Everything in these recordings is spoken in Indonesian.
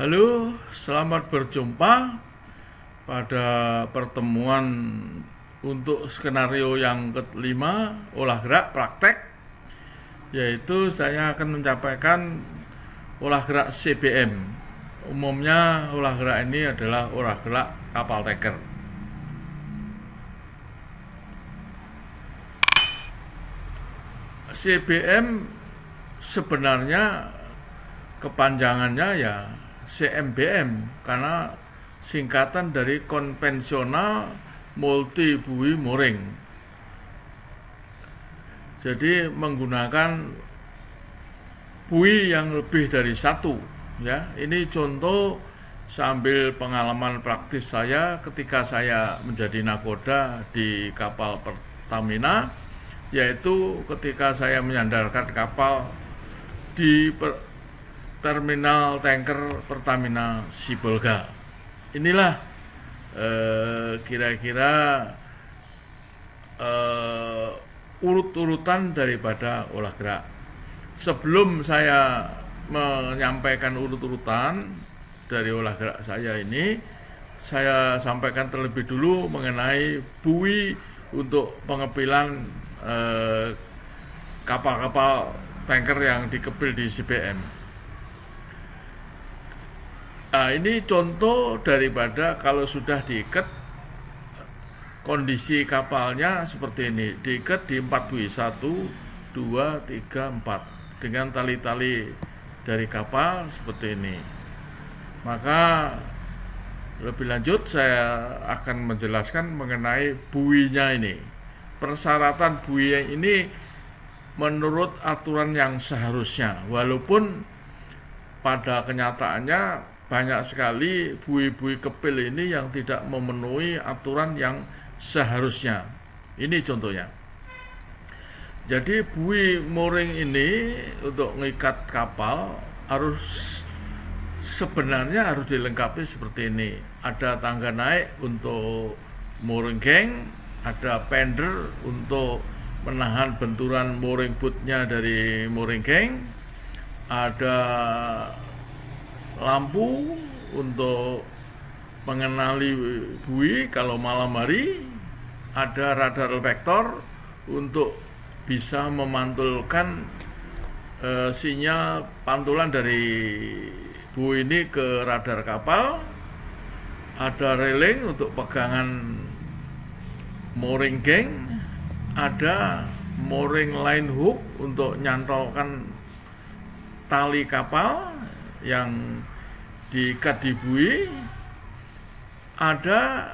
Halo, selamat berjumpa pada pertemuan untuk skenario yang kelima, olah gerak praktek, yaitu saya akan menyampaikan olah gerak CBM. Umumnya olah gerak ini adalah olah gerak kapal tanker. CBM sebenarnya kepanjangannya ya CMBM, karena singkatan dari konvensional multi buoy mooring. Jadi menggunakan buoy yang lebih dari satu, ya. Ini contoh sambil pengalaman praktis saya ketika saya menjadi nakoda di kapal Pertamina, yaitu ketika saya menyandarkan kapal di terminal tanker Pertamina Sibolga. Inilah kira-kira urut-urutan daripada olah gerak. Sebelum saya menyampaikan urut-urutan dari olah gerak saya ini, saya sampaikan terlebih dulu mengenai buoy untuk pengepilan kapal-kapal tanker yang dikepil di CBM. Nah, ini contoh daripada kalau sudah diikat, kondisi kapalnya seperti ini. Diikat di 4 buoy, 1, 2, 3, 4 dengan tali-tali dari kapal seperti ini. Maka lebih lanjut saya akan menjelaskan mengenai buoy-nya ini. Persyaratan buoy ini menurut aturan yang seharusnya, walaupun pada kenyataannya banyak sekali buoy-buoy kepil ini yang tidak memenuhi aturan yang seharusnya. Ini contohnya. Jadi buoy mooring ini untuk mengikat kapal sebenarnya harus dilengkapi seperti ini. Ada tangga naik untuk mooring gang, ada fender untuk menahan benturan mooring bootnya dari mooring gang, ada lampu untuk mengenali buoy kalau malam hari, ada radar vektor untuk bisa memantulkan sinyal pantulan dari buoy ini ke radar kapal, ada railing untuk pegangan mooring gang, ada mooring line hook untuk nyantolkan tali kapal yang diikat di buoy, ada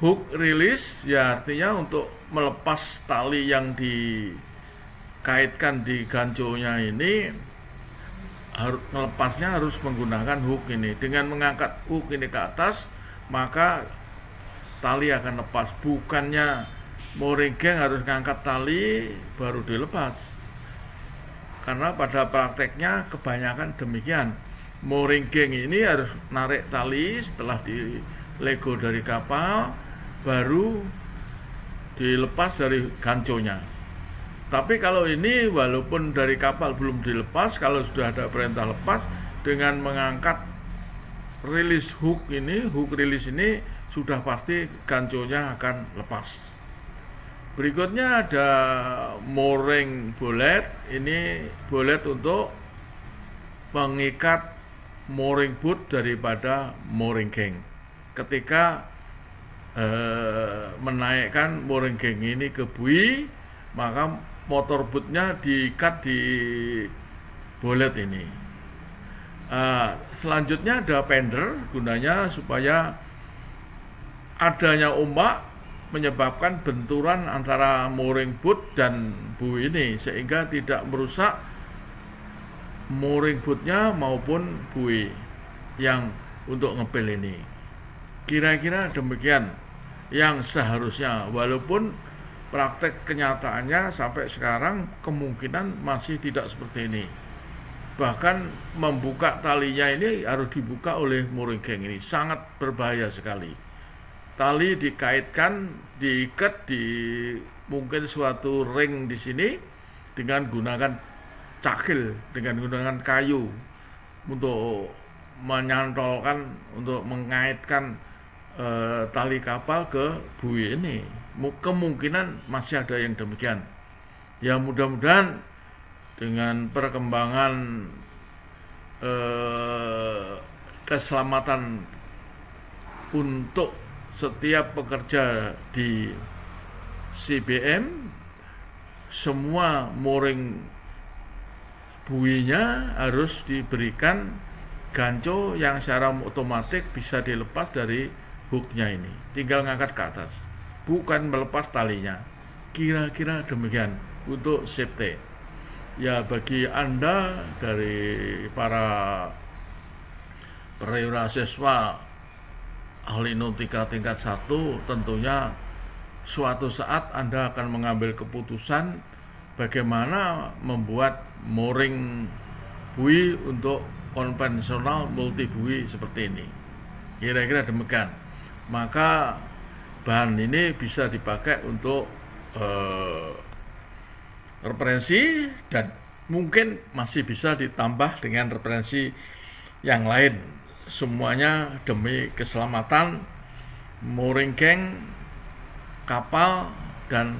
hook release, ya artinya untuk melepas tali yang dikaitkan di ganconya ini. Melepasnya harus menggunakan hook ini. Dengan mengangkat hook ini ke atas, maka tali akan lepas. Bukannya mooring gang harus ngangkat tali baru dilepas, karena pada prakteknya kebanyakan demikian. Mooring gang ini harus narik tali setelah dilego dari kapal, baru dilepas dari ganconya. Tapi kalau ini walaupun dari kapal belum dilepas, kalau sudah ada perintah lepas, dengan mengangkat release hook ini, hook release ini, sudah pasti ganconya akan lepas. Berikutnya ada mooring bolet. Ini bolet untuk mengikat mooring boot daripada mooring gang. Ketika menaikkan mooring gang ini ke buoy, maka motor bootnya diikat di bolet ini. Selanjutnya ada fender, gunanya supaya adanya ombak menyebabkan benturan antara mooring boot dan buoy ini, sehingga tidak merusak mooring bootnya maupun buoy yang untuk ngepil ini. Kira-kira demikian yang seharusnya, walaupun praktek kenyataannya sampai sekarang kemungkinan masih tidak seperti ini. Bahkan membuka talinya ini harus dibuka oleh mooring gang ini, sangat berbahaya sekali. Tali dikaitkan, diikat di mungkin suatu ring di sini dengan gunakan cakil, dengan gunakan kayu untuk menyantolkan untuk mengaitkan tali kapal ke buih ini. Kemungkinan masih ada yang demikian. Ya mudah-mudahan dengan perkembangan keselamatan untuk setiap pekerja di CBM, semua mooring buinya harus diberikan ganco yang secara otomatis bisa dilepas dari hooknya ini, tinggal ngangkat ke atas, bukan melepas talinya. Kira-kira demikian untuk safety. Ya, bagi Anda dari para perwira siswa ahli nautika tingkat 1, tentunya suatu saat Anda akan mengambil keputusan bagaimana membuat mooring buoy untuk konvensional multi buoy seperti ini. Kira-kira demikian. Maka bahan ini bisa dipakai untuk referensi, dan mungkin masih bisa ditambah dengan referensi yang lain. Semuanya demi keselamatan mooring gang, kapal, dan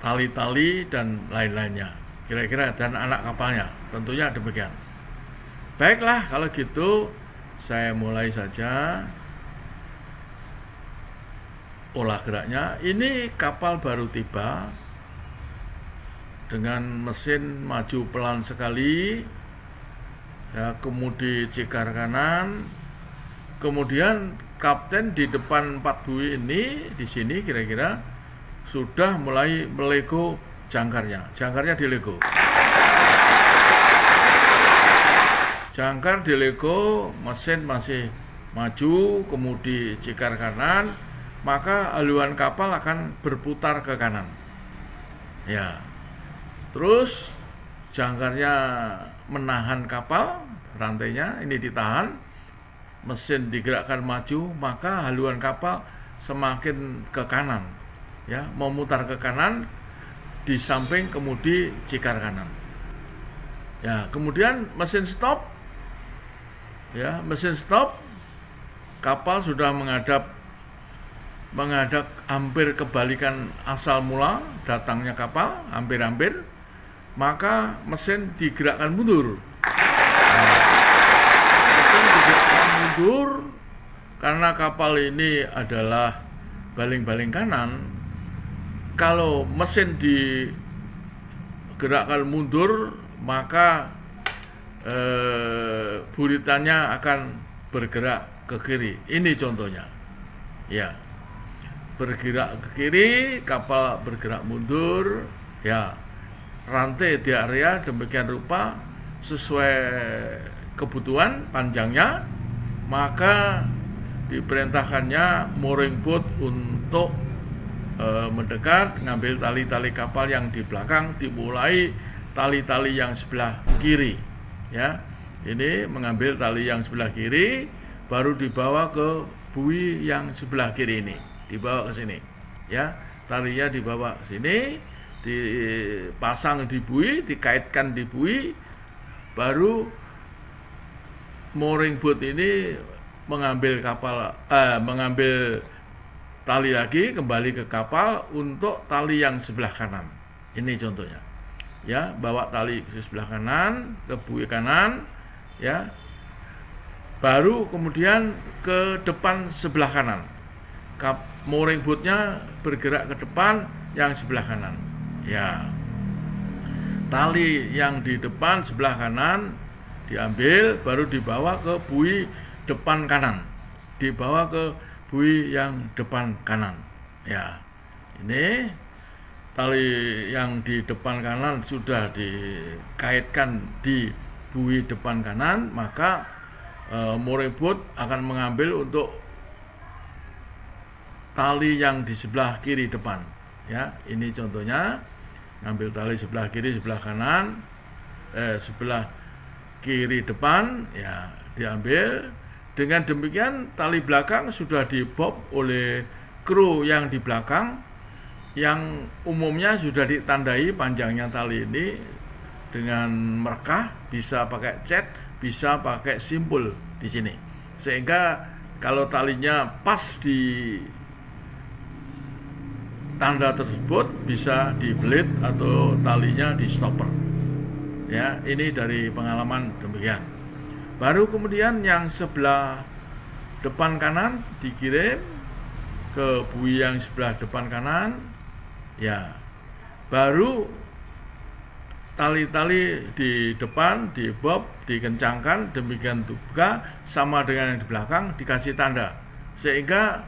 tali-tali dan lain-lainnya, kira-kira, dan anak kapalnya, tentunya demikian. Baiklah, kalau gitu saya mulai saja olah geraknya. Ini kapal baru tiba dengan mesin maju pelan sekali, ya, kemudi cikar kanan, kemudian kapten di depan 4 buoy ini di sini kira-kira sudah mulai melego jangkarnya dilego. Jangkar dilego, mesin masih maju, kemudi cikar kanan, maka haluan kapal akan berputar ke kanan. Ya. Terus jangkarnya menahan kapal, rantainya ini ditahan, mesin digerakkan maju, maka haluan kapal semakin ke kanan, ya, memutar ke kanan di samping kemudi cikar kanan. Ya, kemudian mesin stop. Ya, mesin stop, kapal sudah menghadap hampir kebalikan asal mula datangnya kapal, hampir-hampir, maka mesin digerakkan mundur. Mesin digerakkan mundur karena kapal ini adalah baling-baling kanan. Kalau mesin digerakkan mundur, maka buritannya akan bergerak ke kiri. Ini contohnya, ya, bergerak ke kiri, kapal bergerak mundur, ya, rantai di area demikian rupa sesuai kebutuhan panjangnya, maka diperintahkannya mooring boat untuk mendekat, ngambil tali-tali kapal yang di belakang, dimulai tali-tali yang sebelah kiri, ya, ini mengambil tali yang sebelah kiri, baru dibawa ke buoy yang sebelah kiri ini, dibawa ke sini, ya, talinya dibawa ke sini, dipasang di buoy, dikaitkan di buoy, baru mooring boat ini mengambil tali lagi kembali ke kapal untuk tali yang sebelah kanan. Ini contohnya, ya, bawa tali ke sebelah kanan, ke buoy kanan, ya, baru kemudian ke depan sebelah kanan. Mooring boatnya bergerak ke depan yang sebelah kanan, ya, tali yang di depan sebelah kanan diambil, baru dibawa ke buoy depan kanan, dibawa ke buoy yang depan kanan, ya. Ini tali yang di depan kanan sudah dikaitkan di buoy depan kanan, maka mooring boat akan mengambil untuk tali yang di sebelah kiri depan, ya. Ini contohnya, ngambil tali sebelah kiri, sebelah kanan, sebelah kiri depan, ya, diambil. Dengan demikian tali belakang sudah dibob oleh kru yang di belakang, yang umumnya sudah ditandai panjangnya tali ini dengan merekah, bisa pakai cat, bisa pakai simpul di sini, sehingga kalau talinya pas di tanda tersebut bisa dibelit atau talinya di stopper. Ya, ini dari pengalaman demikian. Baru kemudian yang sebelah depan kanan dikirim ke bui yang sebelah depan kanan. Ya, baru tali-tali di depan dibob, dikencangkan, demikian juga sama dengan yang di belakang dikasih tanda, sehingga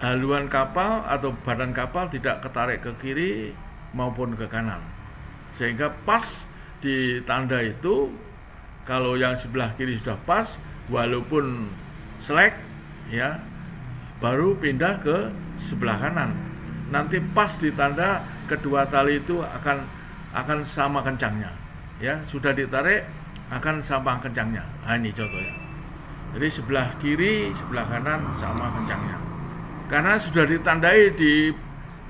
haluan kapal atau badan kapal tidak ketarik ke kiri maupun ke kanan, sehingga pas di tanda itu. Kalau yang sebelah kiri sudah pas, walaupun slack, ya, baru pindah ke sebelah kanan. Nanti pas di tanda, kedua tali itu akan sama kencangnya, ya, sudah ditarik akan sama kencangnya. Nah, ini contohnya. Jadi sebelah kiri, sebelah kanan sama kencangnya, karena sudah ditandai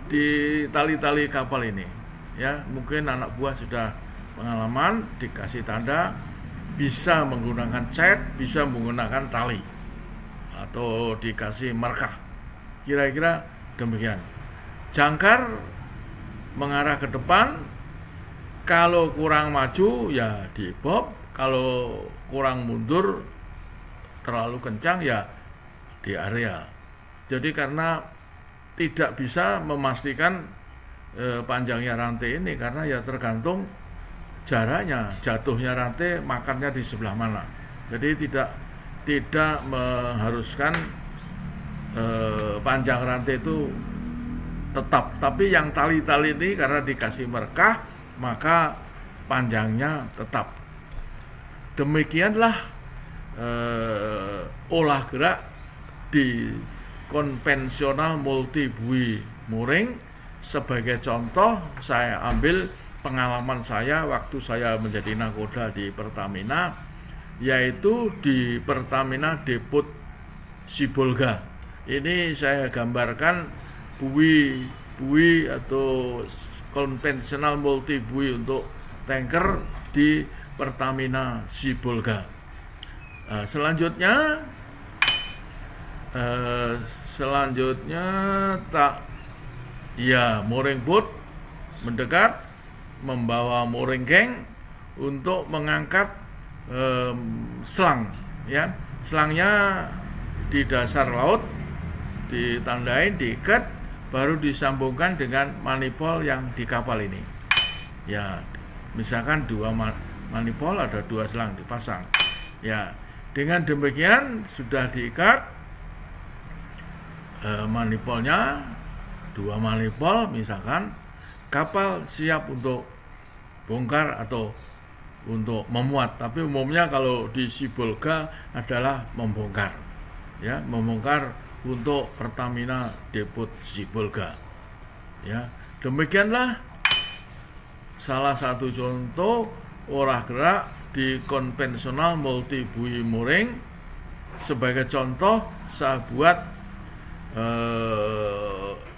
di tali-tali kapal ini. Ya, mungkin anak buah sudah pengalaman dikasih tanda, bisa menggunakan cat, bisa menggunakan tali, atau dikasih markah. Kira-kira demikian. Jangkar mengarah ke depan, kalau kurang maju ya dibob, kalau kurang mundur terlalu kencang ya di area. Jadi karena tidak bisa memastikan panjangnya rantai ini, karena ya tergantung jaraknya, jatuhnya rantai, makannya di sebelah mana. Jadi tidak mengharuskan panjang rantai itu tetap, tapi yang tali-tali ini karena dikasih markah maka panjangnya tetap. Demikianlah olah gerak di konvensional multi bui mooring. Sebagai contoh, saya ambil pengalaman saya waktu saya menjadi nakoda di Pertamina, yaitu di Pertamina Depot Sibolga. Ini saya gambarkan bui atau konvensional multi bui untuk tanker di Pertamina Sibolga. Selanjutnya mooring boat mendekat, membawa mooring gang untuk mengangkat selang, ya. Selangnya di dasar laut ditandain, diikat, baru disambungkan dengan manipol yang di kapal ini. Ya, misalkan 2 manipol, ada 2 selang dipasang. Ya, dengan demikian sudah diikat manipolnya, 2 manipol misalkan, kapal siap untuk bongkar atau untuk memuat. Tapi umumnya kalau di Sibolga adalah membongkar, ya, membongkar untuk Pertamina Depot Sibolga. Ya, demikianlah salah satu contoh olah gerak di konvensional multi bui mooring. Sebagai contoh, saya buat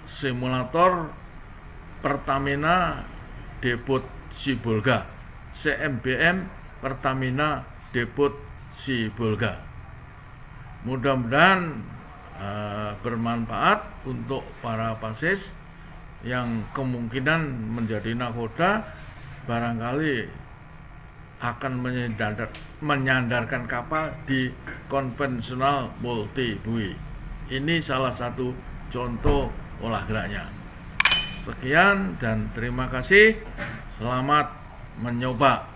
simulator Pertamina Depot Sibolga, CMBM Pertamina Depot Sibolga. Mudah-mudahan bermanfaat untuk para pasis yang kemungkinan menjadi nakoda, barangkali akan menyandarkan kapal di konvensional multi bui. Ini salah satu contoh olah geraknya. Sekian dan terima kasih. Selamat mencoba.